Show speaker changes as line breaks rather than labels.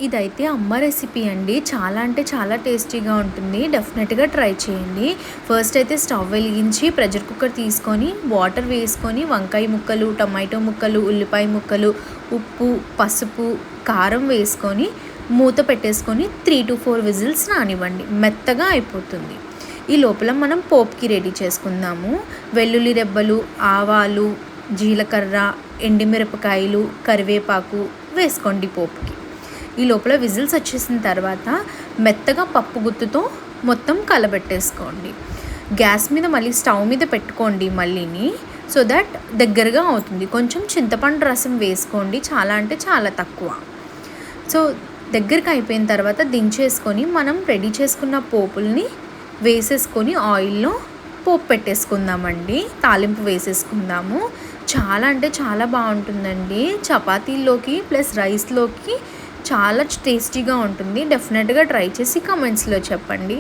ఇదైతే అమ్మ రెసిపీ అండి. చాలా అంటే చాలా టేస్టీగా ఉంటుంది. డెఫినెట్‌గా ట్రై చేయండి. ఫస్ట్ అయితే స్టవ్ వెలిగించి ప్రెషర్ కుక్కర్ తీసుకొని వాటర్ వేసుకొని వంకాయ ముక్కలు, టమాటో ముక్కలు, ఉల్లిపాయ ముక్కలు, ఉప్పు, పసుపు, కారం వేసుకొని మూత పెట్టేసుకొని 3-4 విజిల్స్ రానివ్వండి. మెత్తగా అయిపోతుంది. ఈ లోపల మనం పోపుకి రెడీ చేసుకుందాము. వెల్లుల్లి రెబ్బలు, ఆవాలు, జీలకర్ర, ఎండుమిరపకాయలు, కరివేపాకు వేసుకోండి పోపుకి. ఈ లోపల విజిల్స్ వచ్చేసిన తర్వాత మెత్తగా పప్పు గుత్తుతో మొత్తం కలబెట్టేసుకోండి. గ్యాస్ మీద మళ్ళీ స్టవ్ మీద పెట్టుకోండి మళ్ళీని, సో దట్ దగ్గరగా అవుతుంది. కొంచెం చింతపండు రసం వేసుకోండి, చాలా అంటే చాలా తక్కువ. సో దగ్గరికి అయిపోయిన తర్వాత దించేసుకొని మనం రెడీ చేసుకున్న పోపుల్ని వేసేసుకొని ఆయిల్లో పోపు పెట్టేసుకుందామండి. తాలింపు వేసేసుకుందాము. చాలా అంటే చాలా బాగుంటుందండి. చపాతీల్లోకి ప్లస్ రైస్లోకి చాలా టేస్టీగా ఉంటుంది. డెఫినెట్‌గా ట్రై చేసి కామెంట్స్‌లో చెప్పండి.